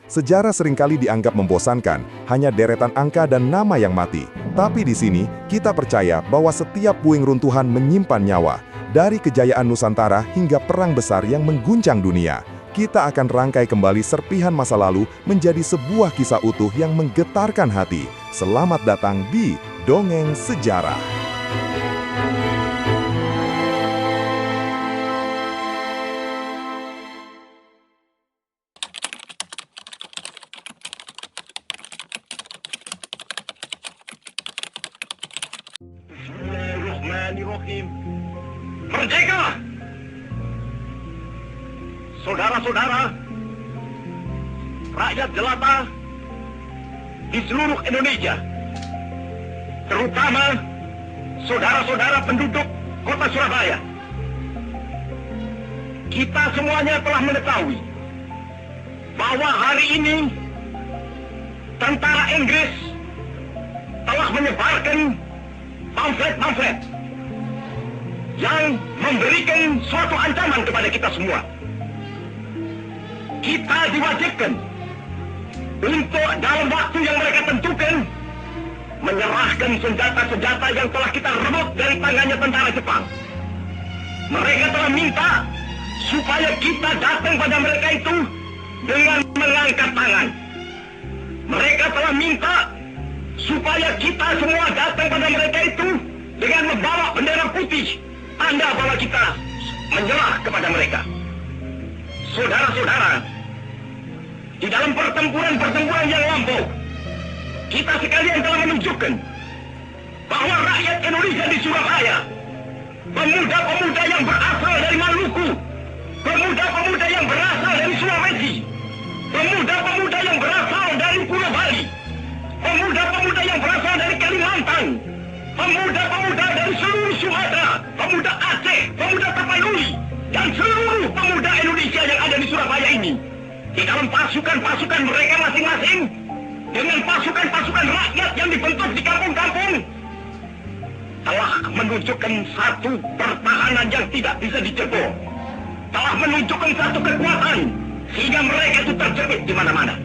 Sejarah seringkali dianggap membosankan, hanya deretan angka dan nama yang mati. Tapi di sini, kita percaya bahwa setiap puing runtuhan menyimpan nyawa. Dari kejayaan Nusantara hingga perang besar yang mengguncang dunia, kita akan rangkai kembali serpihan masa lalu menjadi sebuah kisah utuh yang menggetarkan hati. Selamat datang di Dongeng Sejarah. Bismillahirrahmanirrahim. Merdeka! Saudara-saudara, rakyat jelata di seluruh Indonesia, terutama saudara-saudara penduduk kota Surabaya, kita semuanya telah mengetahui bahwa hari ini tentara Inggris telah menyebarkan pamflet-pamflet yang memberikan suatu ancaman kepada kita semua. Kita diwajibkan untuk dalam waktu yang mereka tentukan menyerahkan senjata-senjata yang telah kita rebut dari tangannya tentara Jepang. Mereka telah minta supaya kita datang pada mereka itu dengan mengangkat tangan. Mereka telah minta supaya kita semua datang pada mereka itu dengan membawa bendera putih, tanda bahwa kita menyerah kepada mereka. Saudara-saudara, di dalam pertempuran-pertempuran yang lampau, kita sekalian telah menunjukkan bahwa rakyat Indonesia di Surabaya, pemuda-pemuda yang berasal dari Maluku, pemuda-pemuda yang berasal dari Sulawesi, pemuda-pemuda yang berasal dari Pulau Bali, pemuda-pemuda yang berasal dari Kalimantan, pemuda-pemuda dari seluruh Sumatera, pemuda Aceh, pemuda Tapanuli, dan seluruh pemuda Indonesia yang ada di Surabaya ini, di dalam pasukan-pasukan mereka masing-masing, dengan pasukan-pasukan rakyat yang dibentuk di kampung-kampung, telah menunjukkan satu pertahanan yang tidak bisa dijebol, telah menunjukkan satu kekuatan, sehingga mereka itu terjepit di mana-mana.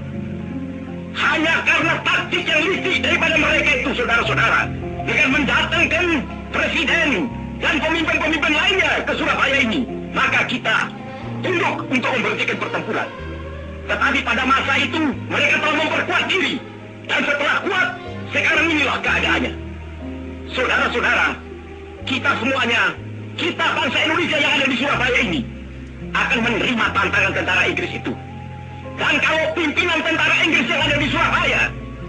Hanya karena taktik yang licik daripada mereka itu, saudara-saudara, dengan mendatangkan presiden dan pemimpin-pemimpin lainnya ke Surabaya ini, maka kita tunduk untuk memberhentikan pertempuran. Tetapi pada masa itu mereka telah memperkuat diri, dan setelah kuat, sekarang inilah keadaannya. Saudara-saudara, kita semuanya, kita bangsa Indonesia yang ada di Surabaya ini, akan menerima tantangan tentara Inggris itu. Dan kalau pimpinan tentara Inggris yang ada di Surabaya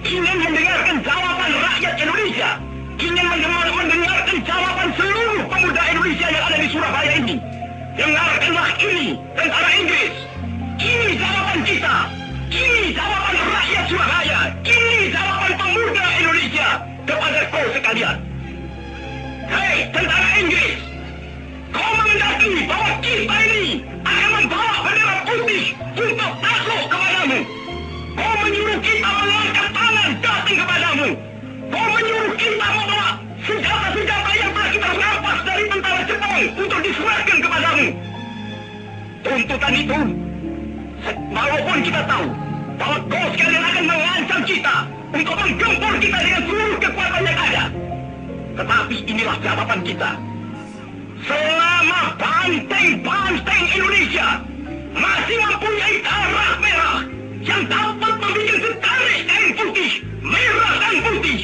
ingin mendengarkan jawaban rakyat Indonesia, ingin mendengarkan jawaban seluruh pemuda Indonesia yang ada di Surabaya ini, dengarkanlah ini, tentara Inggris. Ini jawaban kita. Ini jawaban rakyat Surabaya. Ini jawaban pemuda Indonesia kepada kau sekalian. Hei, tentara Inggris, kau mengendaki bahwa kita ini akan membawa bendera putih untuk takluk kepadamu. Kau menyuruh kita mengangkat tangan datang kepadamu. Kau menyuruh kita membawa senjata-senjata yang telah kita rampas dari tentara Jepang untuk diserahkan kepadamu. Tuntutan itu, walaupun kita tahu bahwa kau sekalian akan mengancam kita untuk menggempur kita dengan seluruh kekuatan yang ada, tetapi inilah jawaban kita. Selama banteng-banteng Indonesia masih mempunyai darah merah yang dapat membuat setarik kain putih, merah dan putih,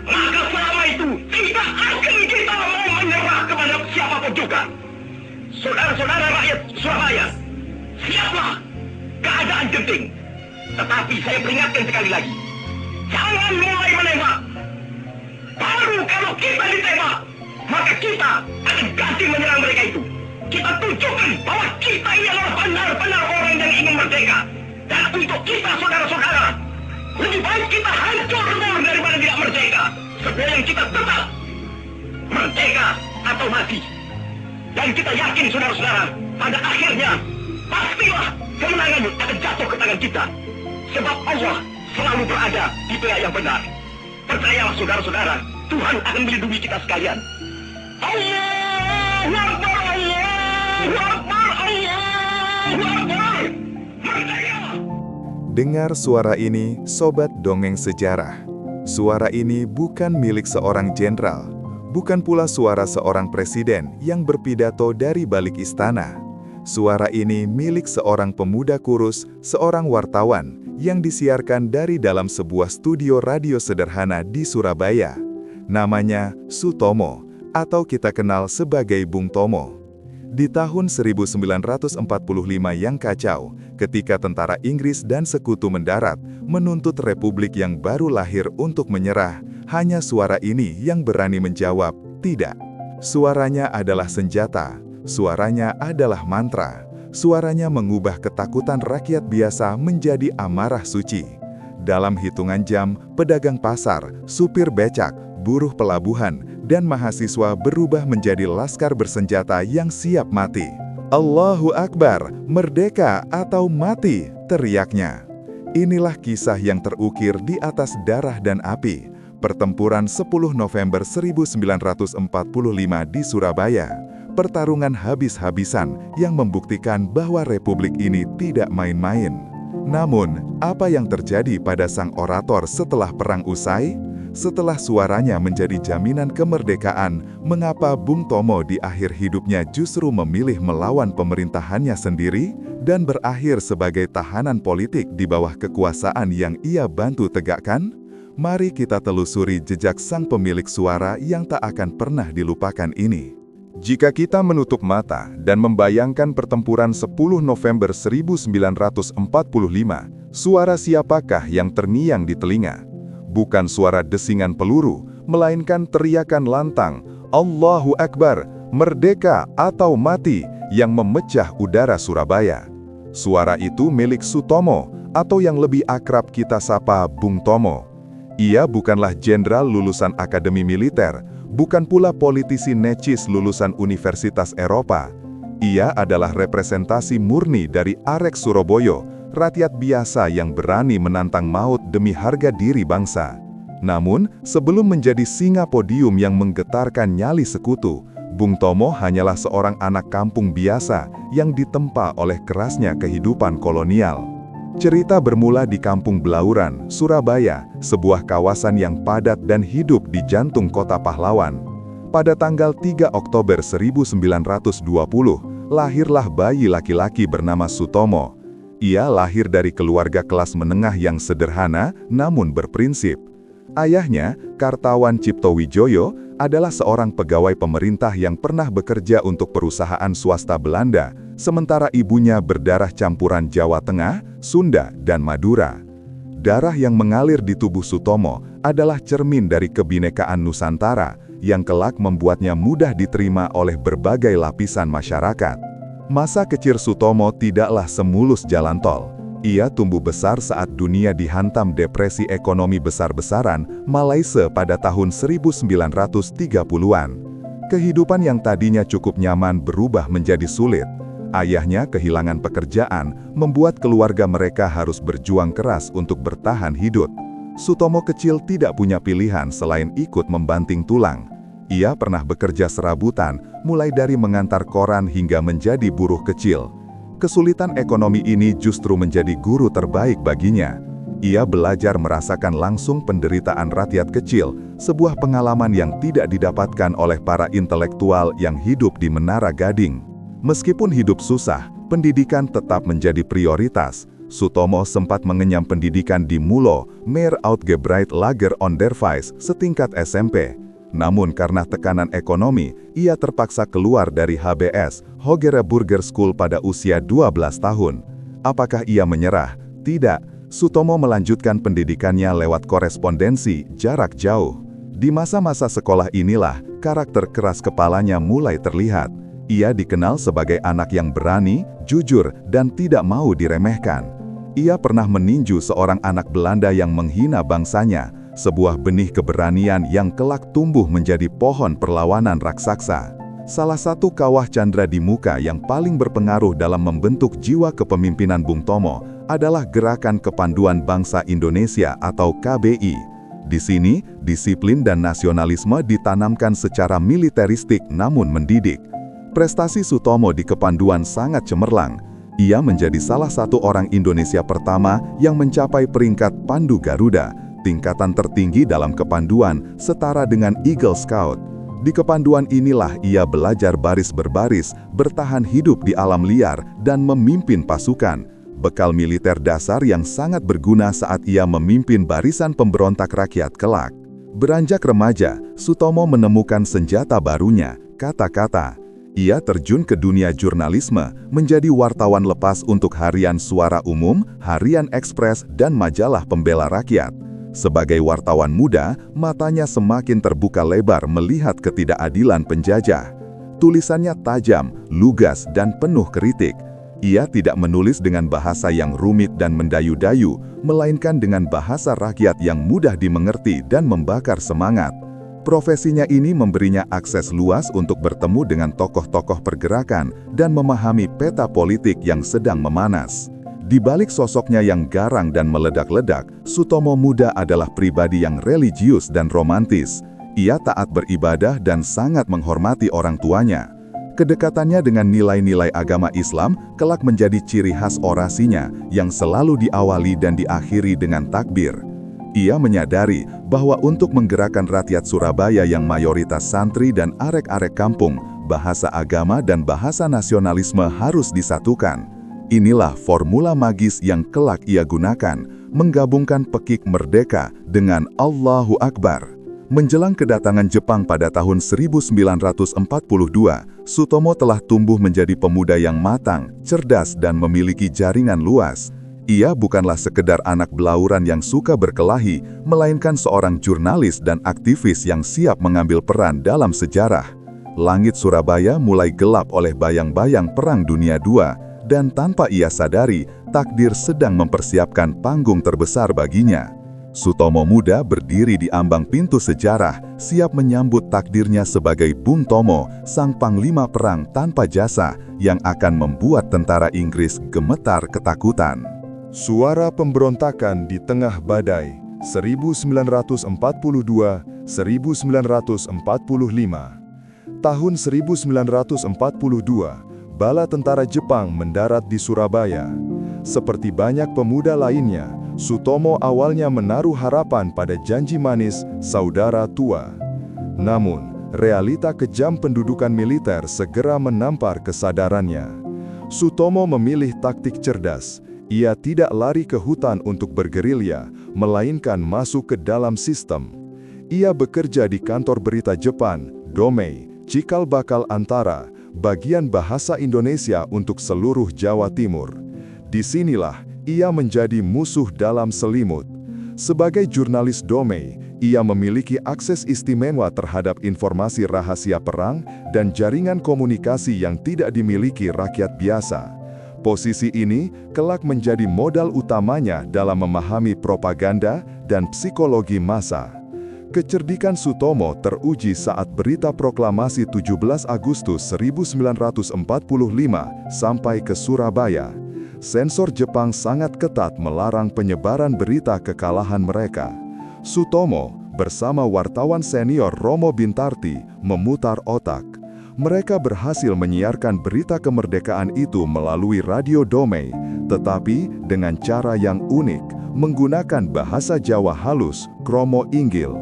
maka selama itu tidak akan kita mau menyerah kepada siapapun juga. Saudara-saudara rakyat Surabaya, siaplah, keadaan genting. Tetapi saya peringatkan sekali lagi, jangan mulai menembak. Baru kalau kita ditembak, maka kita akan ganti menyerang mereka itu. Kita tunjukkan bahwa kita ini adalah benar-benar orang yang ingin merdeka. Dan untuk kita, saudara-saudara, lebih baik kita hancur lebur daripada tidak merdeka. Sebelum kita tetap merdeka atau mati. Dan kita yakin, saudara-saudara, pada akhirnya pastilah kemenangan akan jatuh ke tangan kita. Sebab Allah selalu berada di pihak yang benar. Percayalah, saudara-saudara, Tuhan akan melindungi kita sekalian. Allahu Akbar, Allahu Akbar, Allahu Akbar. Merdeka! Dengar suara ini, Sobat Dongeng Sejarah. Suara ini bukan milik seorang jenderal, bukan pula suara seorang presiden yang berpidato dari balik istana. Suara ini milik seorang pemuda kurus, seorang wartawan, yang disiarkan dari dalam sebuah studio radio sederhana di Surabaya. Namanya Sutomo, atau kita kenal sebagai Bung Tomo. Di tahun 1945 yang kacau, ketika tentara Inggris dan sekutu mendarat, menuntut republik yang baru lahir untuk menyerah, hanya suara ini yang berani menjawab, tidak. Suaranya adalah senjata, suaranya adalah mantra, suaranya mengubah ketakutan rakyat biasa menjadi amarah suci. Dalam hitungan jam, pedagang pasar, supir becak, buruh pelabuhan, dan mahasiswa berubah menjadi laskar bersenjata yang siap mati. Allahu Akbar, merdeka atau mati, teriaknya. Inilah kisah yang terukir di atas darah dan api. Pertempuran 10 November 1945 di Surabaya. Pertarungan habis-habisan yang membuktikan bahwa republik ini tidak main-main. Namun, apa yang terjadi pada sang orator setelah perang usai? Setelah suaranya menjadi jaminan kemerdekaan, mengapa Bung Tomo di akhir hidupnya justru memilih melawan pemerintahannya sendiri dan berakhir sebagai tahanan politik di bawah kekuasaan yang ia bantu tegakkan? Mari kita telusuri jejak sang pemilik suara yang tak akan pernah dilupakan ini. Jika kita menutup mata dan membayangkan pertempuran 10 November 1945, suara siapakah yang terngiang di telinga? Bukan suara desingan peluru, melainkan teriakan lantang, Allahu Akbar, merdeka atau mati, yang memecah udara Surabaya. Suara itu milik Sutomo, atau yang lebih akrab kita sapa Bung Tomo. Ia bukanlah jenderal lulusan akademi militer, bukan pula politisi necis lulusan Universitas Eropa. Ia adalah representasi murni dari arek Surabaya, rakyat biasa yang berani menantang maut demi harga diri bangsa. Namun, sebelum menjadi singa podium yang menggetarkan nyali sekutu, Bung Tomo hanyalah seorang anak kampung biasa yang ditempa oleh kerasnya kehidupan kolonial. Cerita bermula di Kampung Blauran, Surabaya, sebuah kawasan yang padat dan hidup di jantung kota pahlawan. Pada tanggal 3 Oktober 1920, lahirlah bayi laki-laki bernama Sutomo. Ia lahir dari keluarga kelas menengah yang sederhana namun berprinsip. Ayahnya, Kartawan Cipto Wijoyo, adalah seorang pegawai pemerintah yang pernah bekerja untuk perusahaan swasta Belanda, sementara ibunya berdarah campuran Jawa Tengah, Sunda, dan Madura. Darah yang mengalir di tubuh Sutomo adalah cermin dari kebinekaan Nusantara yang kelak membuatnya mudah diterima oleh berbagai lapisan masyarakat. Masa kecil Sutomo tidaklah semulus jalan tol. Ia tumbuh besar saat dunia dihantam depresi ekonomi besar-besaran Malaysia pada tahun 1930-an. Kehidupan yang tadinya cukup nyaman berubah menjadi sulit. Ayahnya kehilangan pekerjaan, membuat keluarga mereka harus berjuang keras untuk bertahan hidup. Sutomo kecil tidak punya pilihan selain ikut membanting tulang. Ia pernah bekerja serabutan, mulai dari mengantar koran hingga menjadi buruh kecil. Kesulitan ekonomi ini justru menjadi guru terbaik baginya. Ia belajar merasakan langsung penderitaan rakyat kecil, sebuah pengalaman yang tidak didapatkan oleh para intelektual yang hidup di Menara Gading. Meskipun hidup susah, pendidikan tetap menjadi prioritas. Sutomo sempat mengenyam pendidikan di Mulo, Meer Uitgebreid Lager Onderwijs, setingkat SMP. Namun karena tekanan ekonomi, ia terpaksa keluar dari HBS, Hogere Burger School pada usia 12 tahun. Apakah ia menyerah? Tidak. Sutomo melanjutkan pendidikannya lewat korespondensi jarak jauh. Di masa-masa sekolah inilah, karakter keras kepalanya mulai terlihat. Ia dikenal sebagai anak yang berani, jujur, dan tidak mau diremehkan. Ia pernah meninju seorang anak Belanda yang menghina bangsanya, sebuah benih keberanian yang kelak tumbuh menjadi pohon perlawanan raksasa. Salah satu kawah candra di muka yang paling berpengaruh dalam membentuk jiwa kepemimpinan Bung Tomo adalah Gerakan Kepanduan Bangsa Indonesia atau KBI. Di sini, disiplin dan nasionalisme ditanamkan secara militeristik namun mendidik. Prestasi Sutomo di Kepanduan sangat cemerlang. Ia menjadi salah satu orang Indonesia pertama yang mencapai peringkat Pandu Garuda, tingkatan tertinggi dalam kepanduan setara dengan Eagle Scout. Di kepanduan inilah ia belajar baris berbaris, bertahan hidup di alam liar, dan memimpin pasukan. Bekal militer dasar yang sangat berguna saat ia memimpin barisan pemberontak rakyat kelak. Beranjak remaja, Sutomo menemukan senjata barunya, kata-kata. Ia terjun ke dunia jurnalisme, menjadi wartawan lepas untuk Harian Suara Umum, Harian Ekspres, dan majalah Pembela Rakyat. Sebagai wartawan muda, matanya semakin terbuka lebar melihat ketidakadilan penjajah. Tulisannya tajam, lugas, dan penuh kritik. Ia tidak menulis dengan bahasa yang rumit dan mendayu-dayu, melainkan dengan bahasa rakyat yang mudah dimengerti dan membakar semangat. Profesinya ini memberinya akses luas untuk bertemu dengan tokoh-tokoh pergerakan dan memahami peta politik yang sedang memanas. Di balik sosoknya yang garang dan meledak-ledak, Sutomo muda adalah pribadi yang religius dan romantis. Ia taat beribadah dan sangat menghormati orang tuanya. Kedekatannya dengan nilai-nilai agama Islam kelak menjadi ciri khas orasinya yang selalu diawali dan diakhiri dengan takbir. Ia menyadari bahwa untuk menggerakkan rakyat Surabaya yang mayoritas santri dan arek-arek kampung, bahasa agama dan bahasa nasionalisme harus disatukan. Inilah formula magis yang kelak ia gunakan, menggabungkan pekik merdeka dengan Allahu Akbar. Menjelang kedatangan Jepang pada tahun 1942, Sutomo telah tumbuh menjadi pemuda yang matang, cerdas, dan memiliki jaringan luas. Ia bukanlah sekedar anak belauran yang suka berkelahi, melainkan seorang jurnalis dan aktivis yang siap mengambil peran dalam sejarah. Langit Surabaya mulai gelap oleh bayang-bayang Perang Dunia II, dan tanpa ia sadari, takdir sedang mempersiapkan panggung terbesar baginya. Sutomo muda berdiri di ambang pintu sejarah, siap menyambut takdirnya sebagai Bung Tomo, sang panglima perang tanpa jasa, yang akan membuat tentara Inggris gemetar ketakutan. Suara pemberontakan di tengah badai, 1942-1945. Tahun 1942, bala tentara Jepang mendarat di Surabaya. Seperti banyak pemuda lainnya, Sutomo awalnya menaruh harapan pada janji manis saudara tua. Namun, realita kejam pendudukan militer segera menampar kesadarannya. Sutomo memilih taktik cerdas. Ia tidak lari ke hutan untuk bergerilya, melainkan masuk ke dalam sistem. Ia bekerja di kantor berita Jepang, Domei, Cikal Bakal Antara, bagian bahasa Indonesia untuk seluruh Jawa Timur. Disinilah ia menjadi musuh dalam selimut. Sebagai jurnalis Domei, ia memiliki akses istimewa terhadap informasi rahasia perang dan jaringan komunikasi yang tidak dimiliki rakyat biasa. Posisi ini kelak menjadi modal utamanya dalam memahami propaganda dan psikologi massa. Kecerdikan Sutomo teruji saat berita proklamasi 17 Agustus 1945 sampai ke Surabaya. Sensor Jepang sangat ketat melarang penyebaran berita kekalahan mereka. Sutomo bersama wartawan senior Romo Bintarti memutar otak. Mereka berhasil menyiarkan berita kemerdekaan itu melalui radio Domei, tetapi dengan cara yang unik, menggunakan bahasa Jawa halus, kromo inggil.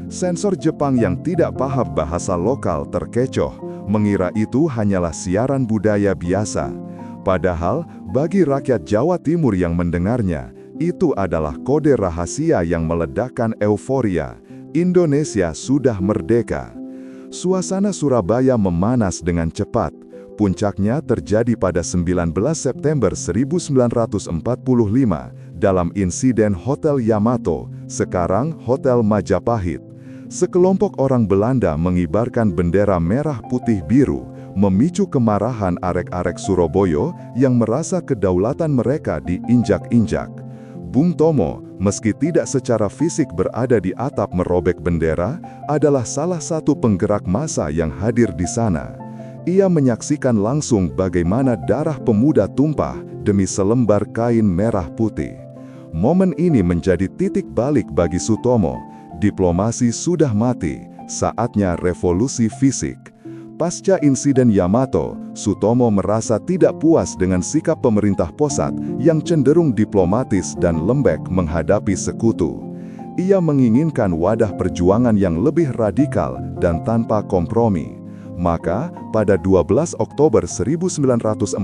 Sensor Jepang yang tidak paham bahasa lokal terkecoh, mengira itu hanyalah siaran budaya biasa. Padahal, bagi rakyat Jawa Timur yang mendengarnya, itu adalah kode rahasia yang meledakkan euforia. Indonesia sudah merdeka. Suasana Surabaya memanas dengan cepat. Puncaknya terjadi pada 19 September 1945 dalam insiden Hotel Yamato, sekarang Hotel Majapahit. Sekelompok orang Belanda mengibarkan bendera merah putih biru, memicu kemarahan arek-arek Surabaya yang merasa kedaulatan mereka diinjak-injak. Bung Tomo, meski tidak secara fisik berada di atap merobek bendera, adalah salah satu penggerak massa yang hadir di sana. Ia menyaksikan langsung bagaimana darah pemuda tumpah demi selembar kain merah putih. Momen ini menjadi titik balik bagi Sutomo. Diplomasi sudah mati, saatnya revolusi fisik. Pasca insiden Yamato, Sutomo merasa tidak puas dengan sikap pemerintah pusat yang cenderung diplomatis dan lembek menghadapi sekutu. Ia menginginkan wadah perjuangan yang lebih radikal dan tanpa kompromi. Maka, pada 12 Oktober 1945,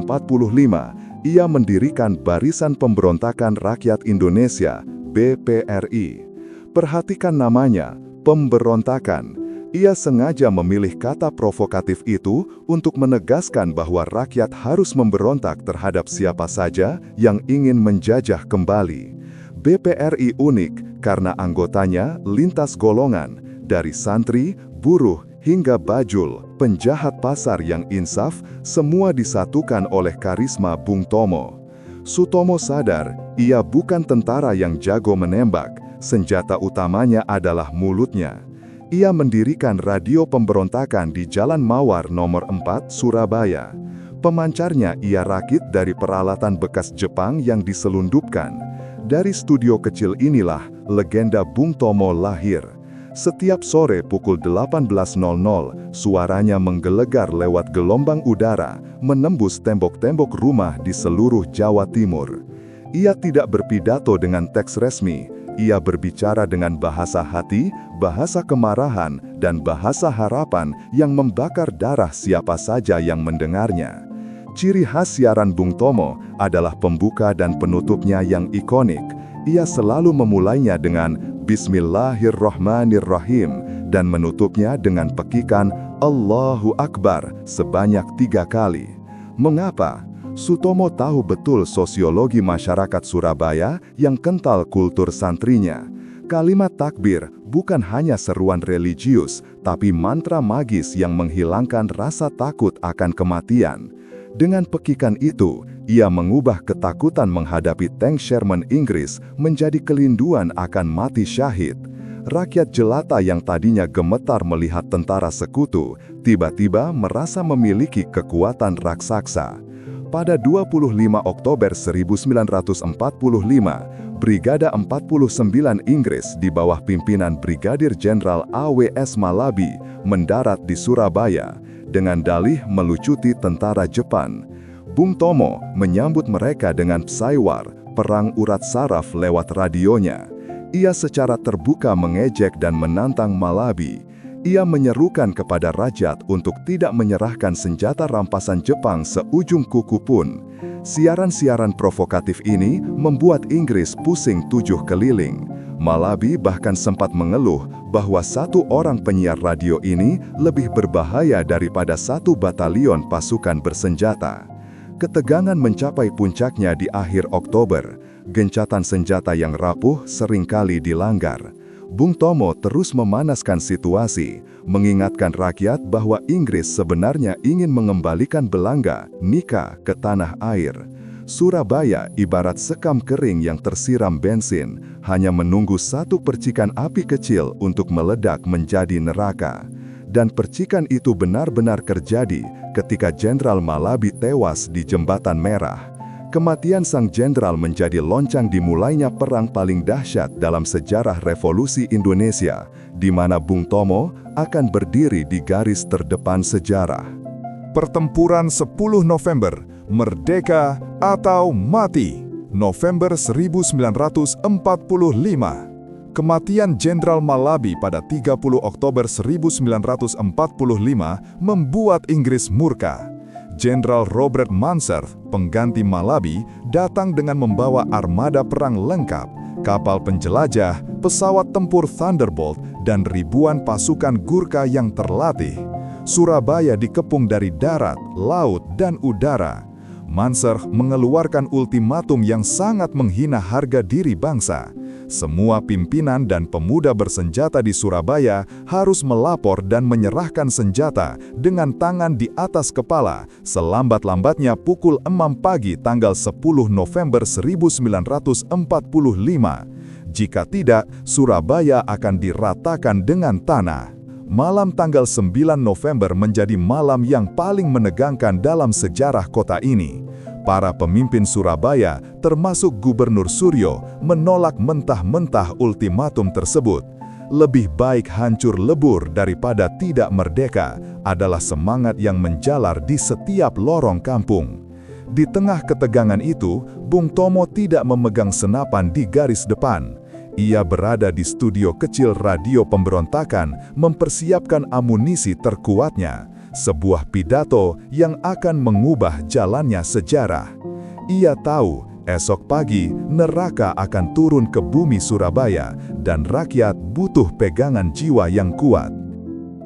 ia mendirikan Barisan Pemberontakan Rakyat Indonesia, BPRI. Perhatikan namanya, pemberontakan. Ia sengaja memilih kata provokatif itu untuk menegaskan bahwa rakyat harus memberontak terhadap siapa saja yang ingin menjajah kembali. BPRI unik karena anggotanya lintas golongan, dari santri, buruh, hingga bajul, penjahat pasar yang insaf, semua disatukan oleh karisma Bung Tomo. Sutomo sadar, ia bukan tentara yang jago menembak, senjata utamanya adalah mulutnya. Ia mendirikan radio pemberontakan di Jalan Mawar nomor 4, Surabaya. Pemancarnya ia rakit dari peralatan bekas Jepang yang diselundupkan. Dari studio kecil inilah legenda Bung Tomo lahir. Setiap sore pukul 18.00, suaranya menggelegar lewat gelombang udara, menembus tembok-tembok rumah di seluruh Jawa Timur. Ia tidak berpidato dengan teks resmi. Ia berbicara dengan bahasa hati, bahasa kemarahan, dan bahasa harapan yang membakar darah siapa saja yang mendengarnya. Ciri khas siaran Bung Tomo adalah pembuka dan penutupnya yang ikonik. Ia selalu memulainya dengan Bismillahirrahmanirrahim dan menutupnya dengan pekikan Allahu Akbar sebanyak 3 kali. Mengapa? Sutomo tahu betul sosiologi masyarakat Surabaya yang kental kultur santrinya. Kalimat takbir bukan hanya seruan religius, tapi mantra magis yang menghilangkan rasa takut akan kematian. Dengan pekikan itu, ia mengubah ketakutan menghadapi tank Sherman Inggris menjadi kelinduan akan mati syahid. Rakyat jelata yang tadinya gemetar melihat tentara sekutu, tiba-tiba merasa memiliki kekuatan raksasa. Pada 25 Oktober 1945, Brigada 49 Inggris di bawah pimpinan Brigadir Jenderal A.W.S. Malabi mendarat di Surabaya dengan dalih melucuti tentara Jepang. Bung Tomo menyambut mereka dengan psaiwar, perang urat saraf lewat radionya. Ia secara terbuka mengejek dan menantang Malabi. Ia menyerukan kepada Rajat untuk tidak menyerahkan senjata rampasan Jepang seujung kuku pun. Siaran-siaran provokatif ini membuat Inggris pusing 7 keliling. Malabi bahkan sempat mengeluh bahwa 1 orang penyiar radio ini lebih berbahaya daripada 1 batalion pasukan bersenjata. Ketegangan mencapai puncaknya di akhir Oktober. Gencatan senjata yang rapuh seringkali dilanggar. Bung Tomo terus memanaskan situasi, mengingatkan rakyat bahwa Inggris sebenarnya ingin mengembalikan Belanga, Nika, ke tanah air. Surabaya ibarat sekam kering yang tersiram bensin, hanya menunggu 1 percikan api kecil untuk meledak menjadi neraka. Dan percikan itu benar-benar terjadi ketika Jenderal Malabi tewas di Jembatan Merah. Kematian sang jenderal menjadi loncang dimulainya perang paling dahsyat dalam sejarah revolusi Indonesia, di mana Bung Tomo akan berdiri di garis terdepan sejarah. Pertempuran 10 November, Merdeka atau Mati, November 1945. Kematian Jenderal Malabi pada 30 Oktober 1945 membuat Inggris murka. Jenderal Robert Manservh, pengganti Malabi, datang dengan membawa armada perang lengkap, kapal penjelajah, pesawat tempur Thunderbolt, dan ribuan pasukan Gurkha yang terlatih. Surabaya dikepung dari darat, laut, dan udara. Manservh mengeluarkan ultimatum yang sangat menghina harga diri bangsa. Semua pimpinan dan pemuda bersenjata di Surabaya harus melapor dan menyerahkan senjata dengan tangan di atas kepala selambat-lambatnya pukul 6 pagi tanggal 10 November 1945. Jika tidak, Surabaya akan diratakan dengan tanah. Malam tanggal 9 November menjadi malam yang paling menegangkan dalam sejarah kota ini. Para pemimpin Surabaya, termasuk Gubernur Suryo, menolak mentah-mentah ultimatum tersebut. lebih baik hancur lebur daripada tidak merdeka adalah semangat yang menjalar di setiap lorong kampung. Di tengah ketegangan itu, Bung Tomo tidak memegang senapan di garis depan. Ia berada di studio kecil radio pemberontakan, mempersiapkan amunisi terkuatnya, sebuah pidato yang akan mengubah jalannya sejarah. Ia tahu, esok pagi neraka akan turun ke bumi Surabaya dan rakyat butuh pegangan jiwa yang kuat.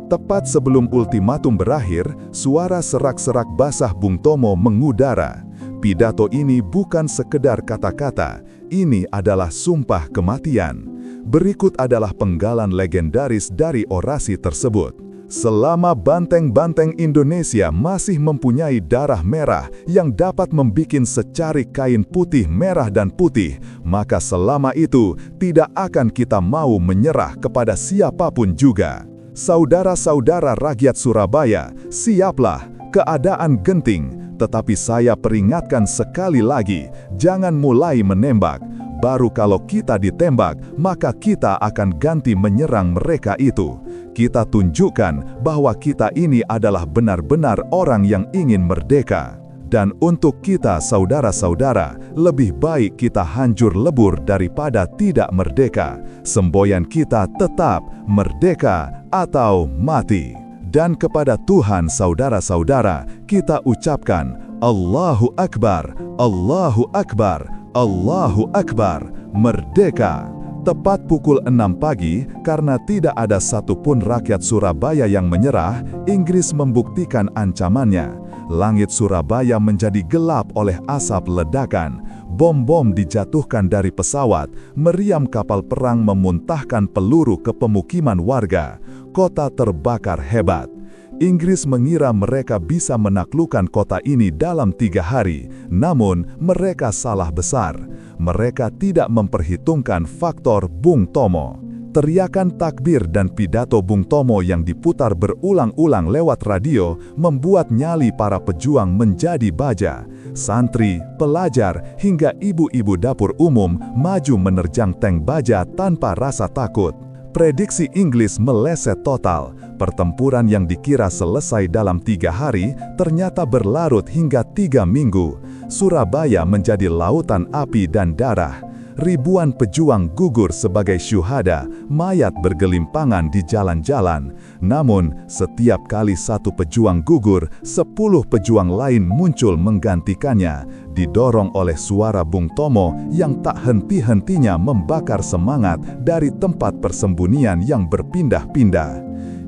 Tepat sebelum ultimatum berakhir, suara serak-serak basah Bung Tomo mengudara. Pidato ini bukan sekedar kata-kata, ini adalah sumpah kematian. Berikut adalah penggalan legendaris dari orasi tersebut. Selama banteng-banteng Indonesia masih mempunyai darah merah yang dapat membikin secarik kain putih, merah dan putih, maka selama itu tidak akan kita mau menyerah kepada siapapun juga. Saudara-saudara rakyat Surabaya, siaplah, keadaan genting. Tetapi saya peringatkan sekali lagi, jangan mulai menembak. Baru kalau kita ditembak, maka kita akan ganti menyerang mereka itu. Kita tunjukkan bahwa kita ini adalah benar-benar orang yang ingin merdeka. Dan untuk kita saudara-saudara, lebih baik kita hancur lebur daripada tidak merdeka. Semboyan kita tetap merdeka atau mati. Dan kepada Tuhan saudara-saudara, kita ucapkan Allahu Akbar, Allahu Akbar, Allahu Akbar, merdeka. Tepat pukul 6 pagi, karena tidak ada satupun rakyat Surabaya yang menyerah, Inggris membuktikan ancamannya. Langit Surabaya menjadi gelap oleh asap ledakan. Bom-bom dijatuhkan dari pesawat, meriam kapal perang memuntahkan peluru ke pemukiman warga. Kota terbakar hebat. Inggris mengira mereka bisa menaklukkan kota ini dalam 3 hari, namun mereka salah besar. Mereka tidak memperhitungkan faktor Bung Tomo. Teriakan takbir dan pidato Bung Tomo yang diputar berulang-ulang lewat radio membuat nyali para pejuang menjadi baja. Santri, pelajar, hingga ibu-ibu dapur umum maju menerjang tank baja tanpa rasa takut. Prediksi Inggris meleset total. Pertempuran yang dikira selesai dalam 3 hari ternyata berlarut hingga 3 minggu. Surabaya menjadi lautan api dan darah. Ribuan pejuang gugur sebagai syuhada, mayat bergelimpangan di jalan-jalan. Namun, setiap kali satu pejuang gugur, 10 pejuang lain muncul menggantikannya, didorong oleh suara Bung Tomo yang tak henti-hentinya membakar semangat dari tempat persembunyian yang berpindah-pindah.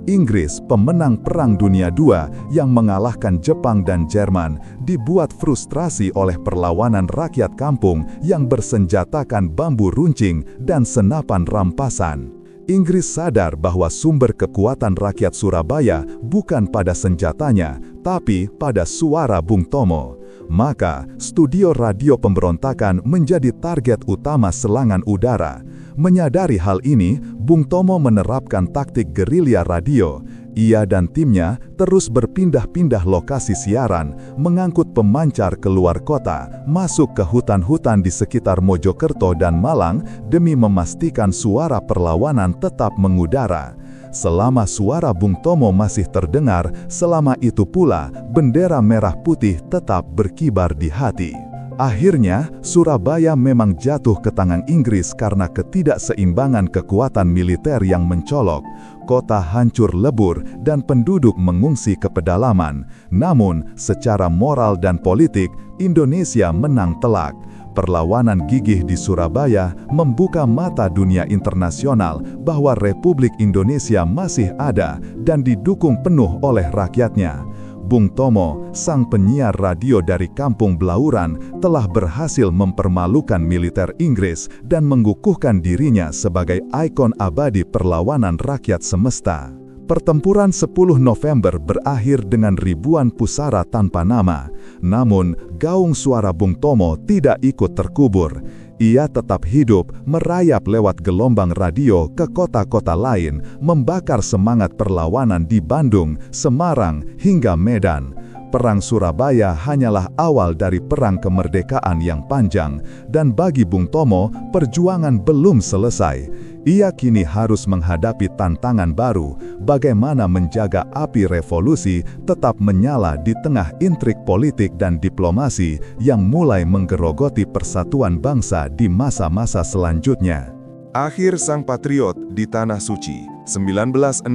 Inggris, pemenang Perang Dunia II yang mengalahkan Jepang dan Jerman, dibuat frustrasi oleh perlawanan rakyat kampung yang bersenjatakan bambu runcing dan senapan rampasan. Inggris sadar bahwa sumber kekuatan rakyat Surabaya bukan pada senjatanya, tapi pada suara Bung Tomo. Maka, studio radio pemberontakan menjadi target utama serangan udara. Menyadari hal ini, Bung Tomo menerapkan taktik gerilya radio. Ia dan timnya terus berpindah-pindah lokasi siaran, mengangkut pemancar keluar kota, masuk ke hutan-hutan di sekitar Mojokerto dan Malang demi memastikan suara perlawanan tetap mengudara. Selama suara Bung Tomo masih terdengar, selama itu pula bendera merah putih tetap berkibar di hati. Akhirnya, Surabaya memang jatuh ke tangan Inggris karena ketidakseimbangan kekuatan militer yang mencolok. Kota hancur lebur dan penduduk mengungsi ke pedalaman. Namun, secara moral dan politik, Indonesia menang telak. Perlawanan gigih di Surabaya membuka mata dunia internasional bahwa Republik Indonesia masih ada dan didukung penuh oleh rakyatnya. Bung Tomo, sang penyiar radio dari kampung Blauran, telah berhasil mempermalukan militer Inggris dan mengukuhkan dirinya sebagai ikon abadi perlawanan rakyat semesta. Pertempuran 10 November berakhir dengan ribuan pusara tanpa nama. Namun, gaung suara Bung Tomo tidak ikut terkubur. Ia tetap hidup, merayap lewat gelombang radio ke kota-kota lain, membakar semangat perlawanan di Bandung, Semarang, hingga Medan. Perang Surabaya hanyalah awal dari perang kemerdekaan yang panjang, dan bagi Bung Tomo, perjuangan belum selesai. Ia kini harus menghadapi tantangan baru, bagaimana menjaga api revolusi tetap menyala di tengah intrik politik dan diplomasi yang mulai menggerogoti persatuan bangsa di masa-masa selanjutnya. Akhir sang patriot di Tanah Suci, 1966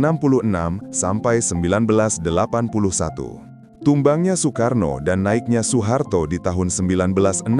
sampai 1981. Tumbangnya Soekarno dan naiknya Soeharto di tahun 1966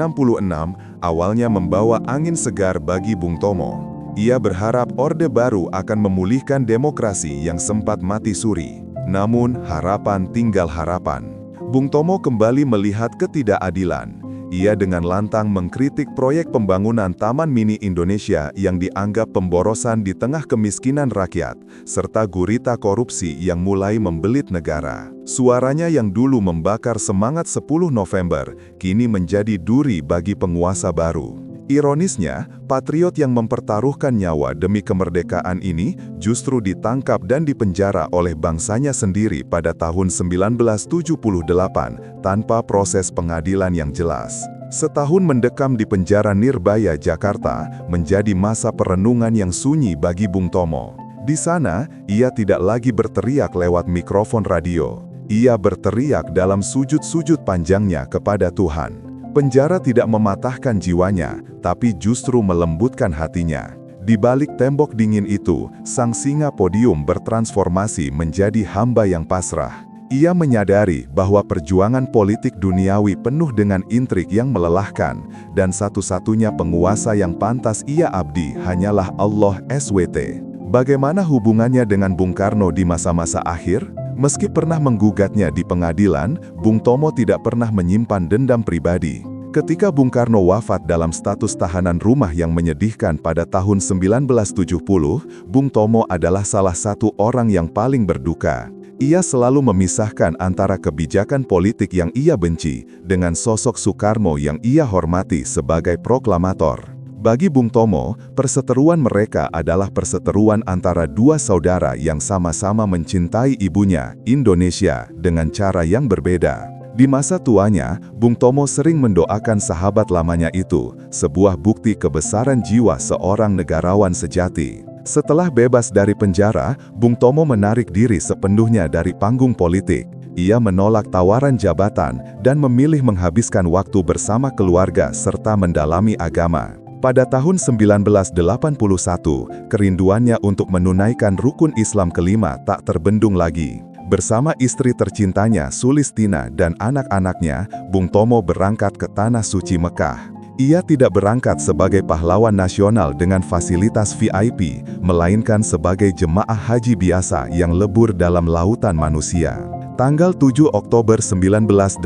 awalnya membawa angin segar bagi Bung Tomo. Ia berharap Orde Baru akan memulihkan demokrasi yang sempat mati suri. Namun, harapan tinggal harapan. Bung Tomo kembali melihat ketidakadilan. Ia dengan lantang mengkritik proyek pembangunan Taman Mini Indonesia yang dianggap pemborosan di tengah kemiskinan rakyat, serta gurita korupsi yang mulai membelit negara. Suaranya yang dulu membakar semangat 10 November, kini menjadi duri bagi penguasa baru. Ironisnya, patriot yang mempertaruhkan nyawa demi kemerdekaan ini justru ditangkap dan dipenjara oleh bangsanya sendiri pada tahun 1978 tanpa proses pengadilan yang jelas. Setahun mendekam di penjara Nirbaya, Jakarta, menjadi masa perenungan yang sunyi bagi Bung Tomo. Di sana, ia tidak lagi berteriak lewat mikrofon radio. Ia berteriak dalam sujud-sujud panjangnya kepada Tuhan. Penjara tidak mematahkan jiwanya, tapi justru melembutkan hatinya. Di balik tembok dingin itu, sang singa podium bertransformasi menjadi hamba yang pasrah. Ia menyadari bahwa perjuangan politik duniawi penuh dengan intrik yang melelahkan, dan satu-satunya penguasa yang pantas ia abdi hanyalah Allah SWT. Bagaimana hubungannya dengan Bung Karno di masa-masa akhir? Meski pernah menggugatnya di pengadilan, Bung Tomo tidak pernah menyimpan dendam pribadi. Ketika Bung Karno wafat dalam status tahanan rumah yang menyedihkan pada tahun 1970, Bung Tomo adalah salah satu orang yang paling berduka. Ia selalu memisahkan antara kebijakan politik yang ia benci dengan sosok Soekarno yang ia hormati sebagai proklamator. Bagi Bung Tomo, perseteruan mereka adalah perseteruan antara dua saudara yang sama-sama mencintai ibunya, Indonesia, dengan cara yang berbeda. Di masa tuanya, Bung Tomo sering mendoakan sahabat lamanya itu, sebuah bukti kebesaran jiwa seorang negarawan sejati. Setelah bebas dari penjara, Bung Tomo menarik diri sepenuhnya dari panggung politik. Ia menolak tawaran jabatan dan memilih menghabiskan waktu bersama keluarga serta mendalami agama. Pada tahun 1981, kerinduannya untuk menunaikan rukun Islam kelima tak terbendung lagi. Bersama istri tercintanya Sulistina dan anak-anaknya, Bung Tomo berangkat ke Tanah Suci Mekah. Ia tidak berangkat sebagai pahlawan nasional dengan fasilitas VIP, melainkan sebagai jemaah haji biasa yang lebur dalam lautan manusia. Tanggal 7 Oktober 1981,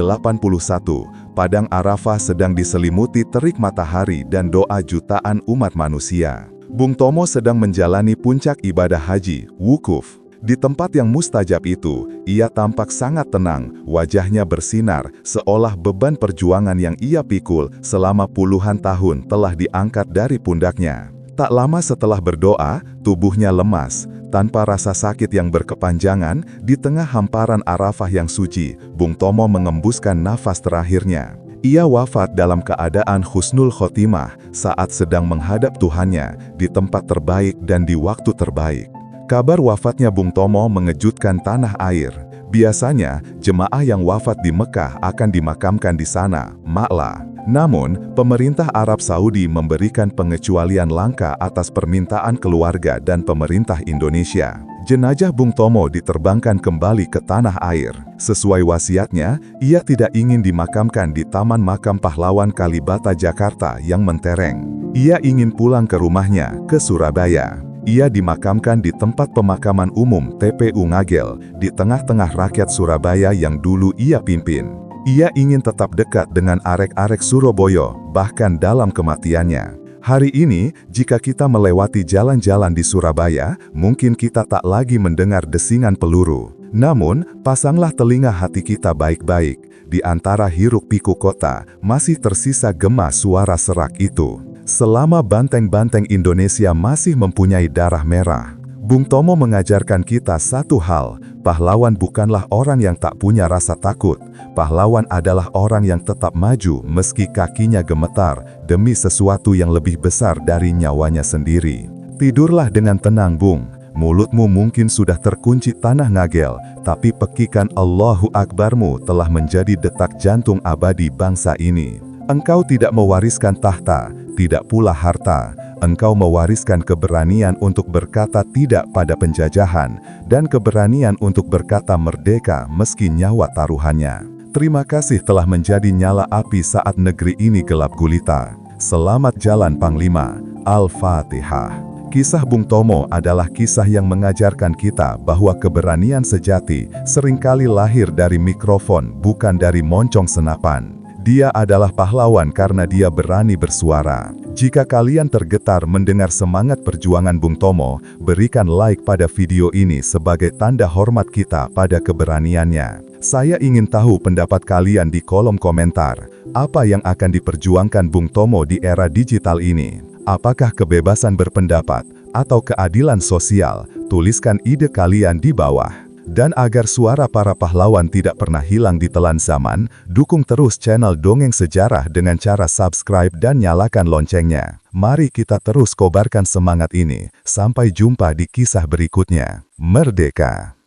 Padang Arafah sedang diselimuti terik matahari dan doa jutaan umat manusia. Bung Tomo sedang menjalani puncak ibadah haji, wukuf. Di tempat yang mustajab itu, ia tampak sangat tenang, wajahnya bersinar, seolah beban perjuangan yang ia pikul selama puluhan tahun telah diangkat dari pundaknya. Tak lama setelah berdoa, tubuhnya lemas. Tanpa rasa sakit yang berkepanjangan, di tengah hamparan Arafah yang suci, Bung Tomo mengembuskan nafas terakhirnya. Ia wafat dalam keadaan husnul khotimah saat sedang menghadap Tuhannya di tempat terbaik dan di waktu terbaik. Kabar wafatnya Bung Tomo mengejutkan tanah air. Biasanya, jemaah yang wafat di Mekah akan dimakamkan di sana, Ma'la. Namun, pemerintah Arab Saudi memberikan pengecualian langka atas permintaan keluarga dan pemerintah Indonesia. Jenazah Bung Tomo diterbangkan kembali ke tanah air. Sesuai wasiatnya, ia tidak ingin dimakamkan di Taman Makam Pahlawan Kalibata, Jakarta yang mentereng. Ia ingin pulang ke rumahnya, ke Surabaya. Ia dimakamkan di tempat pemakaman umum TPU Ngagel, di tengah-tengah rakyat Surabaya yang dulu ia pimpin. Ia ingin tetap dekat dengan arek-arek Surabaya, bahkan dalam kematiannya. Hari ini, jika kita melewati jalan-jalan di Surabaya, mungkin kita tak lagi mendengar desingan peluru. Namun, pasanglah telinga hati kita baik-baik. Di antara hiruk-pikuk kota, masih tersisa gema suara serak itu. Selama banteng-banteng Indonesia masih mempunyai darah merah, Bung Tomo mengajarkan kita satu hal, pahlawan bukanlah orang yang tak punya rasa takut. Pahlawan adalah orang yang tetap maju meski kakinya gemetar demi sesuatu yang lebih besar dari nyawanya sendiri. Tidurlah dengan tenang, Bung. Mulutmu mungkin sudah terkunci tanah ngagel, tapi pekikan Allahu Akbarmu telah menjadi detak jantung abadi bangsa ini. Engkau tidak mewariskan tahta, tidak pula harta. Engkau mewariskan keberanian untuk berkata tidak pada penjajahan, dan keberanian untuk berkata merdeka meski nyawa taruhannya. Terima kasih telah menjadi nyala api saat negeri ini gelap gulita. Selamat jalan Panglima. Al-Fatihah. Kisah Bung Tomo adalah kisah yang mengajarkan kita bahwa keberanian sejati seringkali lahir dari mikrofon, bukan dari moncong senapan. Dia adalah pahlawan karena dia berani bersuara. Jika kalian tergetar mendengar semangat perjuangan Bung Tomo, berikan like pada video ini sebagai tanda hormat kita pada keberaniannya. Saya ingin tahu pendapat kalian di kolom komentar. Apa yang akan diperjuangkan Bung Tomo di era digital ini? Apakah kebebasan berpendapat atau keadilan sosial? Tuliskan ide kalian di bawah. Dan agar suara para pahlawan tidak pernah hilang di telan zaman, dukung terus channel Dongeng Sejarah dengan cara subscribe dan nyalakan loncengnya. Mari kita terus kobarkan semangat ini. Sampai jumpa di kisah berikutnya. Merdeka!